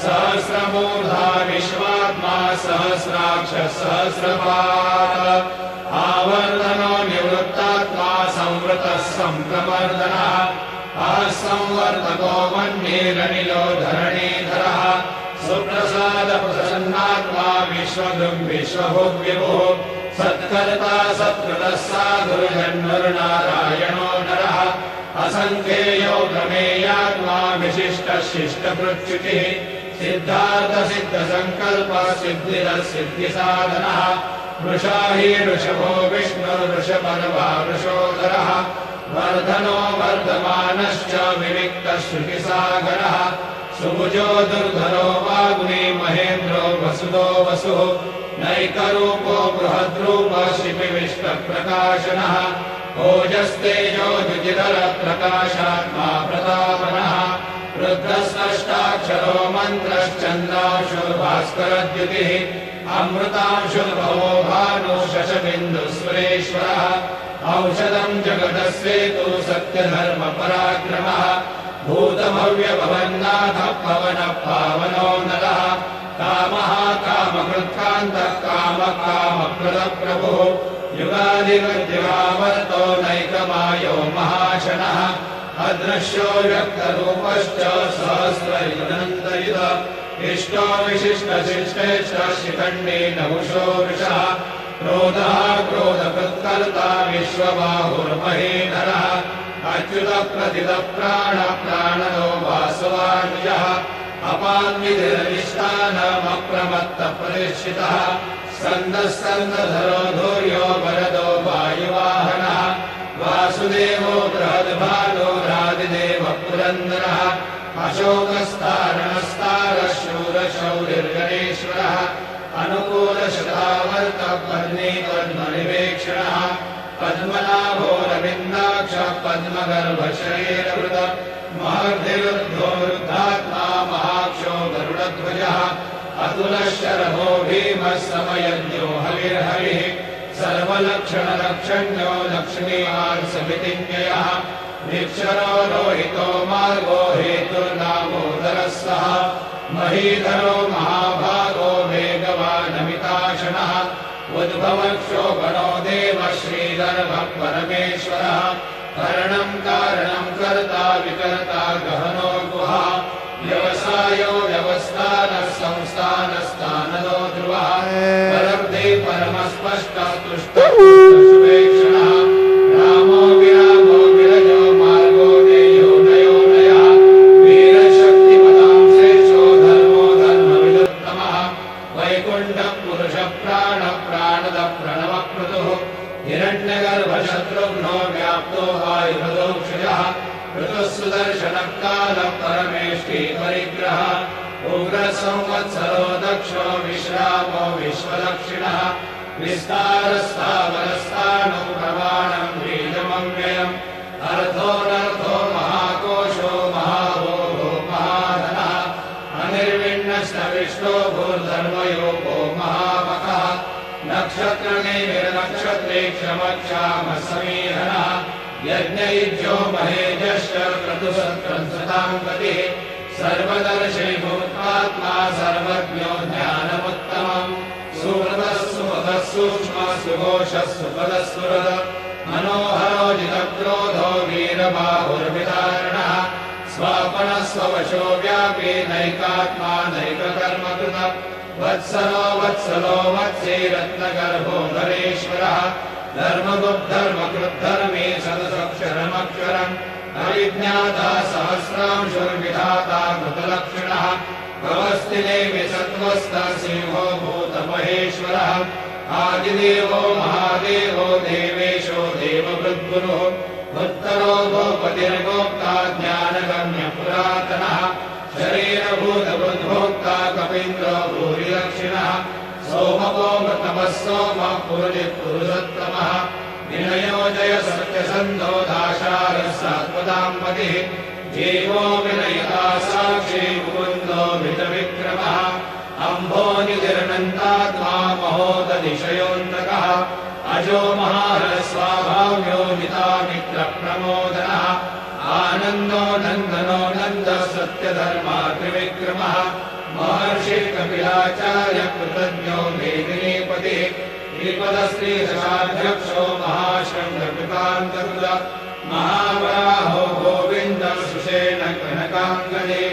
सहस्रमूर्धा विश्वात्मा सहस्राक्ष सहस्रपात् आवर्तनो निवृत्तात्मा संवृतः संप्रवर्तनः असंवर्तको मन्येरनिलो धरणीधरः सुप्रसाद प्रसन्नात्मा विश्वदुग् विश्वभुग् विभुः सत्कर्ता सत्कृतः साधुर्जन्मरुनारायणो नरः असङ्ख्येयो प्रमेयात्मा विशिष्टः शिष्टकृच्युतिः सिद्धार्थ सिद्धसङ्कल्प सिद्धिरः सिद्धिसाधनः वृषा हि ऋषभो विष्णुर्वृषपर्वा वृषोदरः वर्धनो वर्धमानश्च विविक्तः श्रुतिसागरः सुभुजो दुर्धरो वाग्मी महेन्द्रो वसुदो वसुः नैकरूपो बृहद्रूपः शिपिविष्टप्रकाशनः ओजस्तेजो द्युतिधरप्रकाशात्मा प्रतापनः रुद्रस्रष्टाक्षरो मन्त्रश्चन्द्रांशुर्भास्करद्युतिः अमृतांशुर्भवो भानुः शशबिन्दुः औषधम् जगतस्येतु सत्यधर्मपराक्रमः भूतभव्यभवन्नाथः पवनः पावनो नरः कामः कामकृत्कान्तः कामः कामप्रदः प्रभुः युगादिवद्युगावर्तो नैकमायो महाशनः अदृश्यो व्यक्तरूपश्च सहस्रयुगनन्तयुध इष्टो विशिष्टशिष्टेश्च शिखण्डी नहुषो वृषः क्रोधः क्रोधकृत्कर्ता विश्वबाहुर्महीधरः अच्युतप्रथितप्राणप्राणनो वासवानुजः अपान्विधिरधिष्ठानमप्रमत्तप्रतिष्ठितः स्कन्दः स्कन्दधरो धूर्यो वरदो वायुवाहनः वासुदेवो बृहद्भानुरादिदेवः पुरन्दरः अशोकस्तारणस्तारः शूरशौरिर्गणेश्वरः अनुकूलशतावर्तः पद्मीपद्मनिवेक्षणः पद्मनाभोरविन्दाक्षः पद्मगर्भशरीरवृतः महर्धिरुद्धो वृद्धात्मा महाक्षो गरुडध्वजः अतुलशरभो भीमः समयज्ञो हविर्हरिः सर्वलक्षणलक्षण्यो लक्ष्मीवान् समितिज्ञयः निक्षरो रोहितो मार्गो हेतुर्नामोदरः सः महीधरो महाभागो वेगवानमिताशनः उद्भवक्षोभणो देवः श्रीधर्मः परमेश्वरः करणम् कारणम् कर्ता विकर्ता गहनो गुहा व्यवसायो व्यवस्थानः संस्थानस्थानदो ध्रुवः परब्धि परमस्पष्टः तुष्टः शुभेक्षणः रामो विरामो विरजो मार्गो नेयो नयो नयः वीरशक्तिपदां श्रेष्ठो धर्मो धर्मविदुत्तमः वैकुण्ठः पुरुषः प्राणः प्राणदः प्रणवक्रतुः हिरण्यगर्भशत्रुघ्नो व्याप्तो वायुभदोक्षजः ऋतुः सुदर्शनः कालः परमेष्टि परिग्रहः उग्रसंवत्सरो दक्षो विश्रामो विश्वदक्षिणः विस्तारस्थावरस्थाणो प्रमाणम् बीजमव्ययम् अर्थोऽनर्थो महाकोशो महाभोगो महाधनः अनिर्विण्णश्च भूर्धर्मयोगो महामखः नक्षत्रनिर्नक्षत्रे क्षमक्षामः समीहनः यज्ञयुज्यो महेजश्च क्रतुसत्कृताम् गतिः सर्वदर्शी भूत्वात्मा सर्वज्ञो ज्ञानमुत्तमम् सुहृदः सुमुखः सूक्ष्मः सुघोषः सुपदः मनोहरो जितक्रोधो वीरबाहुर्विदारणः स्वापनः स्ववशो व्यापी नैकात्मा नैककर्मकृतः वत्सलो वत्सलो वत्सेरत्नगर्भो धरेश्वरः धर्मगुप्धर्मकृद्धर्मी सदसक्षरमक्षरम् अविज्ञाता सहस्रांशुर्विधाता कृतलक्षणः भवस्थिदेवि सत्त्वस्थः सिंहो भूतमहेश्वरः आदिदेवो महादेवो देवेशो देवभृद्गुरुः उत्तरो गोपतिर्गोप्ता ज्ञानगम्यपुरातनः शरीरभूतबुद्भोक्ता कपीन्द्रो भूरिदक्षिणः सोमपो मृतमः सोमः पुरुषोत्तमः विनयोजय सत्यसन्धो दाशारः सात्वताम्पतिः जीवो विनयता साक्षी मुकुन्दो भृतविक्रमः अम्भोनिधिरनन्तात्मा महोदधिशयोऽन्तकः अजो महारस्वाभाव्यो नितामित्रप्रमोदनः आनन्दो नन्दनो नन्दः सत्यधर्मा त्रिविक्रमः महर्षि कपिलाचार्य कृतज्ञो मेदिनीपतिः श्रीपदश्रीदशाध्यक्षो महाशृङ्गकृतान्तकृत महावराहो गोविन्दः सुषेण कनकाङ्गदे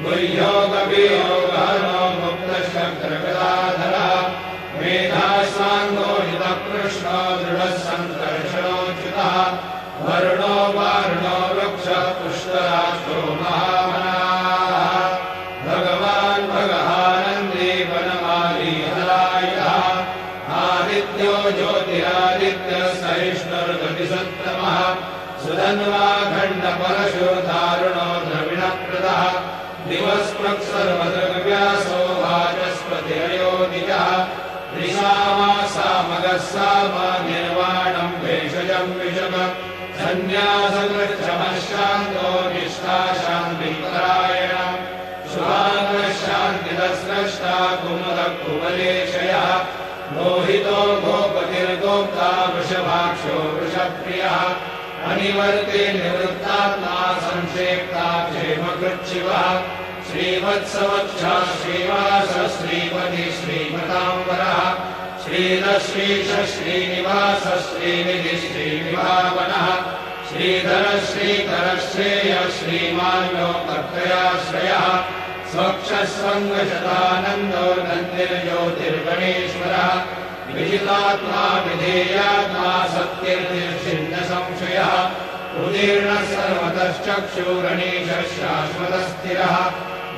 गुह्यो कवियोगहनो मुक्तशङ्करगदाधरः मेधाश्वाङ्गो हितकृष्णो दृढः सङ्कर्षणोच्युतः वरुणो वारुणो वृक्षः पुष्कराक्षो महामनाः भगवान् भगहानन्दी वनमाली हरायः आदित्यो ज्योतिरादित्यः सहिष्णुर्गतिसत्तमः सुधन्वाखण्डपरशुर्धारुणो द्रविणप्रदः दिवस्पृक्सर्वदृग्व्यासो वाचस्पतिरयोनिजः त्रिसामासामगः सामा निर्वाणम् भेषजम् विषम सन्न्यासकृच्छमः शान्तो निष्ठा शान्तिपरायण शुभाङ्गः शान्तिदस्रष्टा कुमुदः कुमलेशयः मोहितो गोपतिर्गोप्ता वृषभाक्षो वृषप्रियः अनिवर्ते निवृत्तात्मा संक्षेप्ता क्षेमकृच्छिवः श्रीवत्सवक्षः श्रीवासः श्रीपति श्रीमताम्बरः श्रीरश्रीश श्रीनिवासः श्रीनिधिः श्रीनिभावनः श्रीधरः श्रीकरः श्रेयः श्रीमान्यो कर्तयाश्रयः स्वक्षस्वङ्गशतानन्दो नन्दिर्ज्योतिर्गणेश्वरः विजितात्मा विधेयात्मा सत्यर्निर्छिन्न संशयः उदीर्णः सर्वतश्चक्षुरणीशः शाश्वतस्थिरः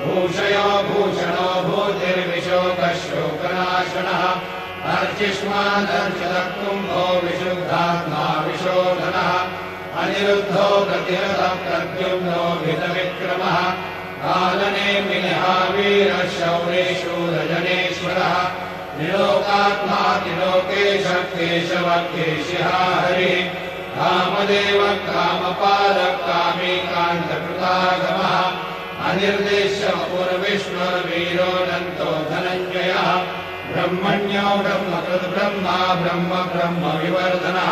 भूषयो भूषणो भूतिर्विशोकः शोकनाशनः अर्चिष्मानर्चितः कुम्भो विशुद्धात्मा विशोधनः अनिरुद्धो प्रतिरथः प्रद्युम्नो भितविक्रमः कालनेमिनिहावीरः शौरेशूरजनेश्वरः त्रिलोकात्मा त्रिलोकेशः केशवः केशिः हरिः कामदेवः कामपालः कामीकान्तकृतागमः अनिर्देश्यः पूर्विष्णुर्वीरोऽनन्तो धनञ्जयः ब्रह्मण्यो ब्रह्मकृद्ब्रह्मा ब्रह्म ब्रह्मविवर्धनः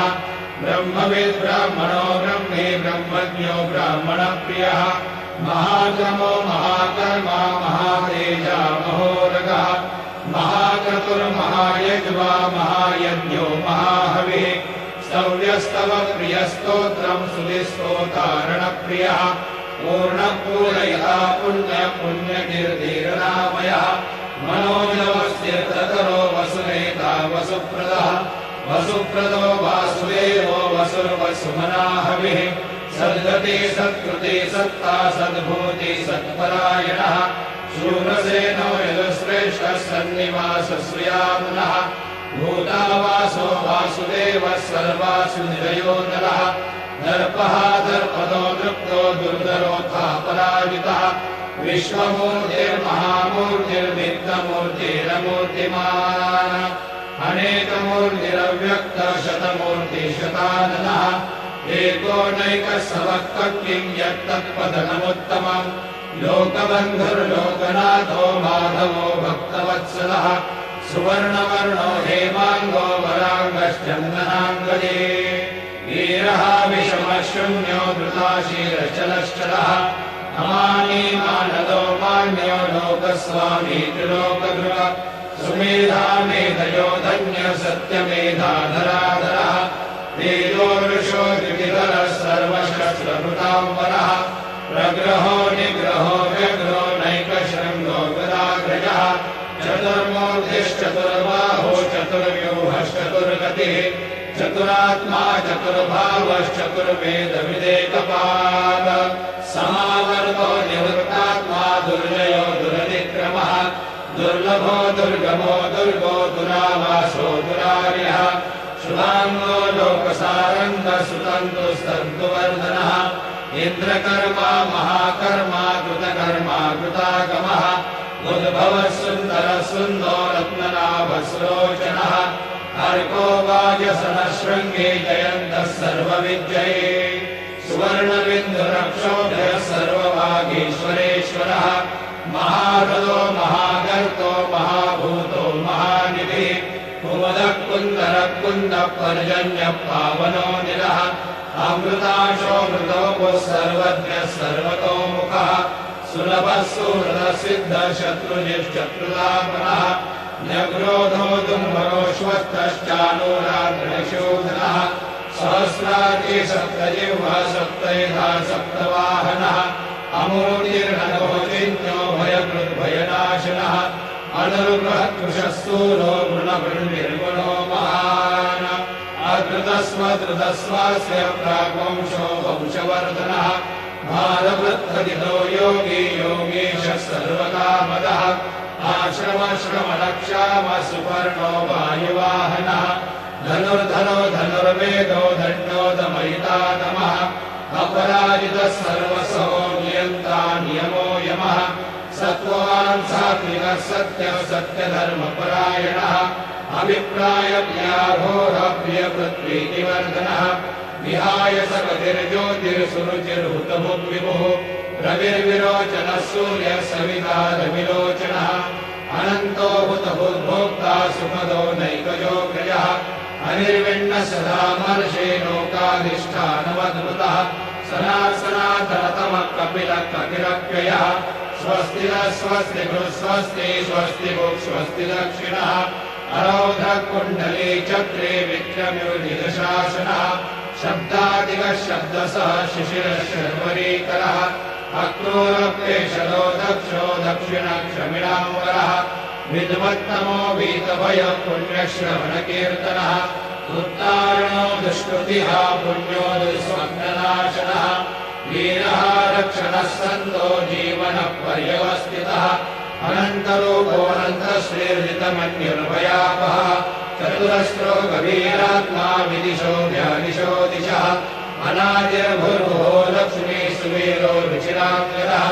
ब्रह्मविद् ब्राह्मणो ब्रह्मे ब्रह्मज्ञो ब्राह्मणप्रियः महाक्रमो महाकर्मा महातेजा महोरगः महाक्रतुर्महायज्वा महायज्ञो महाहविः स्तव्यस्तव प्रियस्तोत्रम् सुधिस्तोतारणप्रियः पूर्णपूरयिता पुण्यपुण्यकीर्तिरनामयः मनोजवस्तीर्थकरो वसुनेता वसुप्रदः वसुप्रदो वासुदेवो वसुर्वसुमनाहविः सद्गति सत्कृति सत्ता सद्भूति सत्परायणः शूरसेनो यदुश्रेष्ठः सन्निवासश्रियामुनः भूतावासो वासुदेवः सर्वासु निरयो नरः दर्पः दर्पदो दृप्तो दुर्धरोऽथा पराजितः विश्वमूर्तिर्महामूर्तिर्वित्तमूर्तिरमूर्तिमान् अनेकमूर्तिरव्यक्तः शतमूर्तिशताननः एकोनैकः समक्किम् यत्तत्पदनमुत्तमम् लोकबन्धुर्लोकनाथो माधवो भक्तवत्सलः सुवर्णवर्णो हेमाङ्गो वराङ्गश्चन्दनाङ्गदे वीरः विषमः शून्यो धृताशीलश्चलश्चलः अमानी मानदो मान्यो लोकस्वामी त्रिलोकधृग सुमेधा मेधयो धन्य सत्यमेधाधराधरः तेजोरुषो द्विविधरः सर्वशस्त्रभृताम्बरः प्रग्रहो निग्रहो व्यग्रो नैकशृङ्गो गदाग्रजः चतुर्मूर्तिश्चतुर्बाहो चतुर्व्यूहश्चतुर्गतिः चतुरात्मा चतुर्भावश्चतुर्वेदविदेकपाद समावर्तो निवृत्तात्मा दुर्जयो दुरतिक्रमः दुर्लभो दुर्गमो दुर्गो दुरावासो दुरार्यः शुभाङ्गो लोकसारङ्गः सुतन्तुस्तन्तुवर्धनः इन्द्रकर्मा महाकर्मा कृतकर्मा कृतागमः उद्भवः सुन्दरः सुन्दो रत्ननाभः सुलोचनः अर्को वाजसनः शृङ्गे जयन्तः सर्वविद्यये सुवर्णबिन्दुरक्षोभ्यः सर्वभागीश्वरेश्वरः महाहृदो महागर्तो महाभूतो महानिधिः कुमुदः कुन्दरः कुन्दः पर्जन्यः पावनो निरः अमृताशोऽमृतोपः सर्वज्ञः सर्वतोमुखः सुलभः सुहृदसिद्धशत्रुनिश्शत्रुतापनः न्यग्रोधो दुर्मरोश्वस्तश्चानूराग्निशोधनः सहस्राजी सप्तजिह्वा सप्तैधा सप्तवाहनः अमूर्तिर्नरो चिन्त्यो भयकृद्भयनाशनः अनुर्बृहत्कृशः स्थूलो गुणवृन्निर्गुणो महान् अधृतस्वधृतस्वास्य प्राग्वंशो वंशवर्धनः भारवृद्धदितो योगी योगीशः सर्वकामदः आश्रमश्रमणक्षामः सुपर्णो वायुवाहनः धनुर्धरो धनुर्वेदो दण्डोदमयितातमः अपराजितः सर्वसो नियन्ता नियमो यमः सत्त्ववान् सात्विकः सत्यः सत्यधर्मपरायणः अभिप्रायप्रियाघोरप्रियपृथ्वीतिवर्धनः विहाय सकतिर्ज्योतिर्सुरुचिर्हुतभुग्विभुः रविर्विरोचनः सूर्यः सविता रविलोचनः अनन्तो हुतभुग्भोक्ता सुखदो नैकजोग्रजः अनिर्विण्णः सदा महर्षे लोकाधिष्ठानमद्भुतः सनातनतमः कपिलः कपिलव्ययः स्वस्ति नः स्वस्ति स्वस्ति स्वस्ति भुक् स्वस्ति दक्षिणः अरौधः कुण्डली चक्रे विक्रम्युर्निदशासनः शब्दादिकः शब्दसः शिशिरः शर्वरीकरः अक्रूरप्रेषदो दक्षो दक्षिणक्षमिणाम्बरः विद्वत्तमो वीतभयः पुण्यश्रवणकीर्तनः उत्तारणो दुष्कृतिः पुण्यो दुःस्वप्ननाशनः वीरः रक्षणः सन्तो जीवनः पर्यवस्थितः अनन्तरूपोऽनन्तश्रीर्जितमन्युर्भयापः चतुरस्रो गभीरात्मा विदिशो व्यादिशो दिशः अनादिर्भुर्भुवो लक्ष्मी सुवीरो रुचिराङ्गदः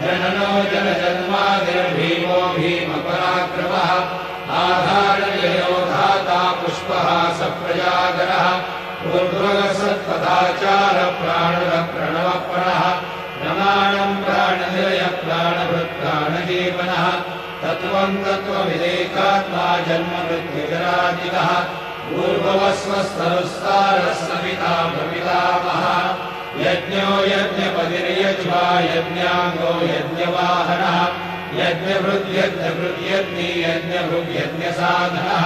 जननो जनजन्मादिर्भीमो भीमपराक्रमः आधारनिलयो धाता पुष्पः सप्रजागरः ऊर्ध्वगसत्पदाचार प्राणः प्रणवप्रणः प्रमाणम् प्राणनिलयः प्राणभृत् प्राणजीवनः तत्त्वम् तत्त्वविदेकात्मा जन्ममृत्युजरादितः ऊर्ध्वस्वस्तरुस्तारः सविता प्रपितामहः यज्ञो यज्ञपतिर्यज्वा यज्ञाङ्गो यज्ञवाहनः यज्ञभृद्यज्ञभृद्यज्ञी यज्ञभृग्यज्ञसाधनः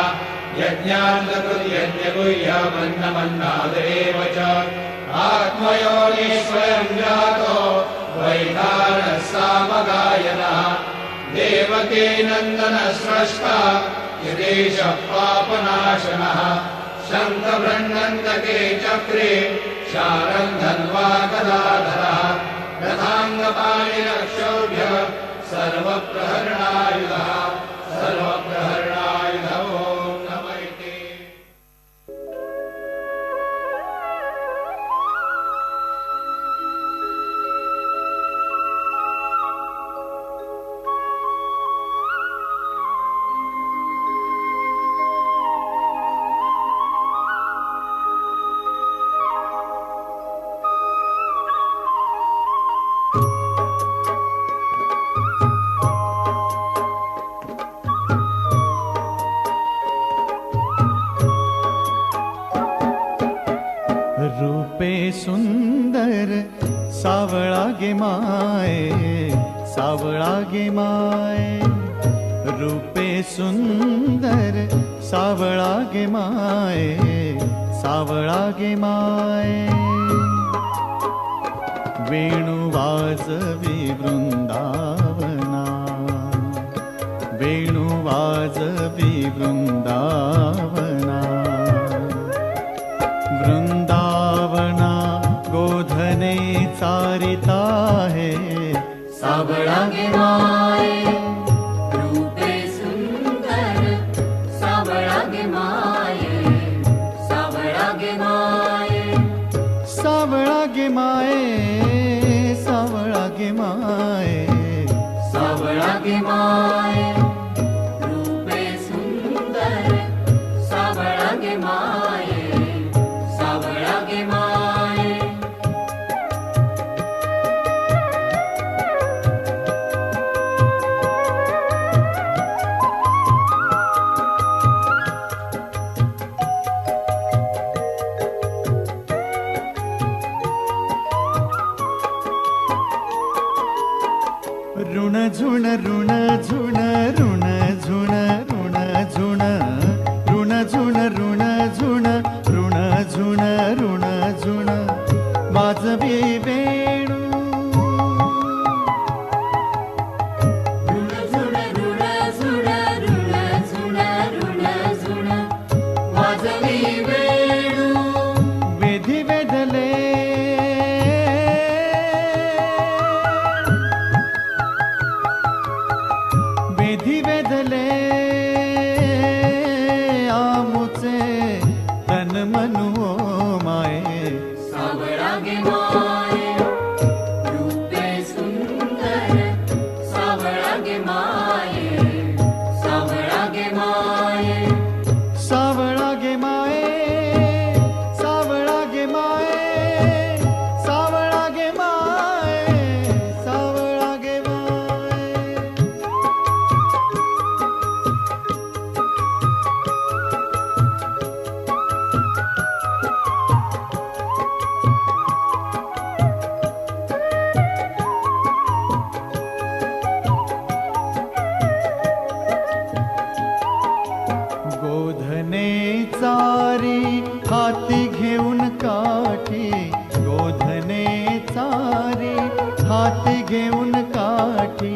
यज्ञाङ्गकृद्यज्ञगुह्यमन्नमन्नादेव च आत्मयोनि स्वयं जातो वैधानः सामगायनः देवकी नन्दनः स्रष्टा यदेशः पापनाशनः शङ्खबृह्नन्दके चक्रे शारम् धन्वा गदाधरः रथाङ्गपाणिनः क्षोभ्यः सर्वप्रहरणायुधः सर्वप्रहरणायुधो नमैते। रूपे सुंदर सावळा गे माये सावळा गे माये रूपे सुंदर सावळा गे माये सावळा गे माये वेणु वाजवी वृंदावना वेणु वाजवी वृंदावना वृंदावना गोधने चारिता है सावळा गे माये रूपे सुंदर सावळा गे माये सावळा गे माये सावळा गे माये सावळा गे माये सावळा गे माये रूपे सुंदर सावळा गे माये सावळा गे माये मेधी वेधले आमुचे तन मनु माये सावळा गे माये रूपे सुंदर सावळा गे माये सावळा गे माये सावळा गे माये सावळा गे माये सावळा गे माये सावळा गे माये गोधने चारी हाती घेऊन काठी गोधने चारी हाती घेऊन काठी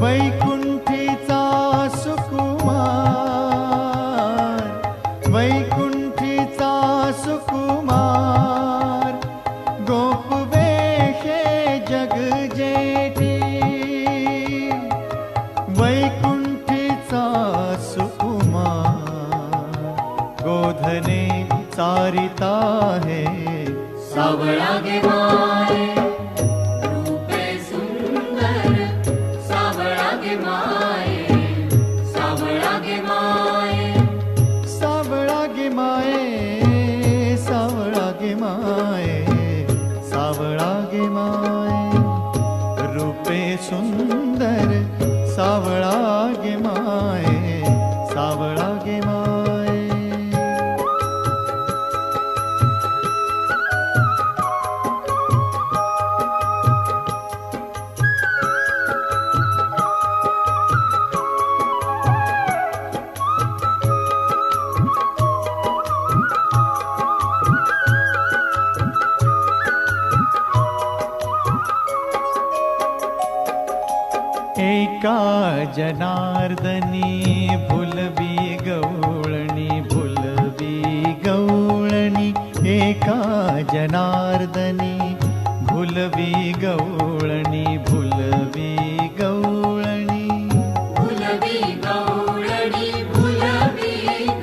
वैकुंठीचा सुकुमार वैकुंठीचा सुकुमार गोपवेशे जग जेठी वैकुंठीचा सुकुमार गोधने चारिता है सावळा गे माये रूपे सुंदर सावळा गे माये सावळा गे माये सावळा गे माये सावळा गे माये सावळा गे माये रूपे सुंदर सावळा गे माये सावळा गे माये एका जनार्दनी भुलवी गवळणी एका जनार्दनी भुलवी गवळणी भुलवी गवळणी भुलवी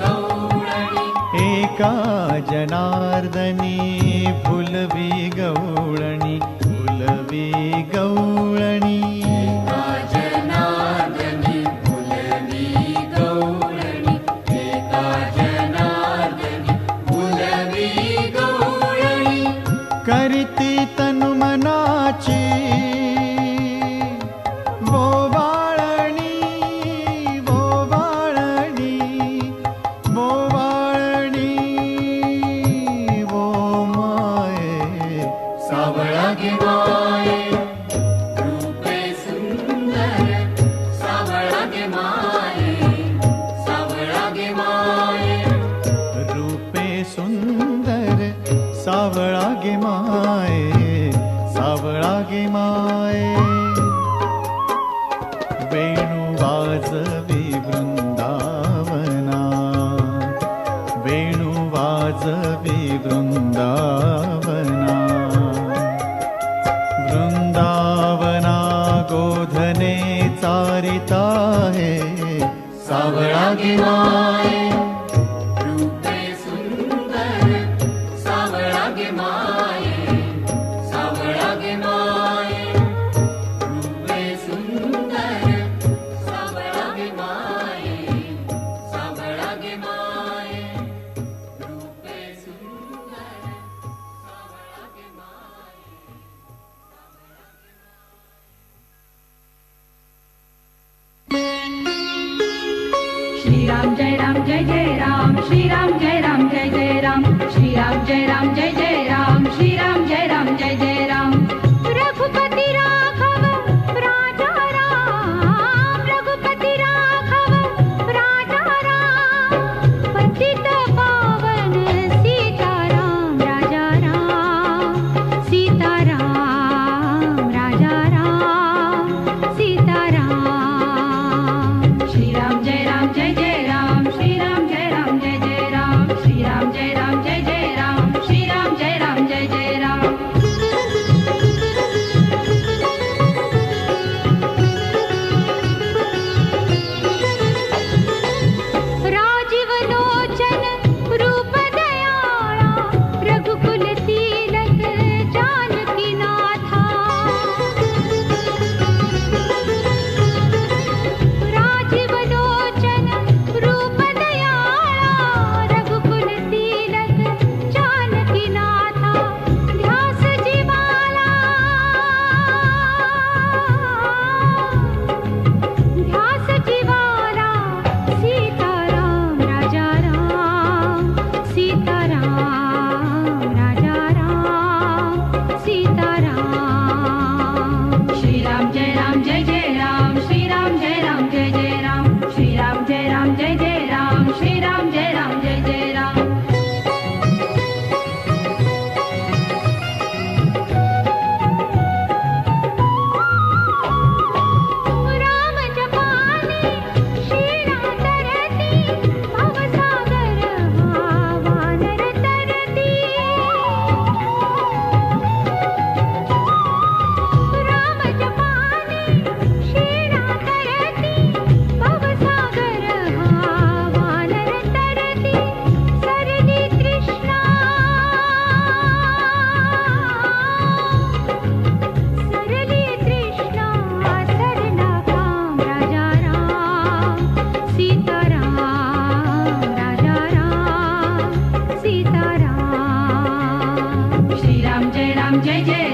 गवळणी एका जनार्दनी भुलवी गवळणी भुलवी गवळणी जनार्दनी भुलवी गवळणी एका जनार्दनी भुलवी गवळणी करीती तनु मनाची बोवाळणी बोवाळणी बोवाळणी वो माये सावळा गे माये रूपे सुंदर सावळा गे माये सावळा गे माये रूपे सुंदर सावळा गे माये सावळा गे माये वेणू वाजवी वृंदावना वेणू वाजवी वृंदावना वृंदावना गोधने चारिता है सावळा गे माये रूपे सुंदर सावळा गे माये सावळा गे माये रूपे सुंदर सावळा गे माये सावळा गे माये रूपे सुंदर सावळा गे माये श्री राम जय राम जय जय राम श्री राम जय राम जय जय राम श्री राम जय राम जय जय राम श्री राम जय राम जय जय राम रघुपति राघव राजा राम रघुपति राघव राजा राम पतित पावन सीताराम राजा राम सीताराम राजा राम सीताराम श्री राम जय राम जय जय राम श्री राम जय राम जय जय राम श्री राम जय राम जय जय राम श्री राम जय राम राम जय जय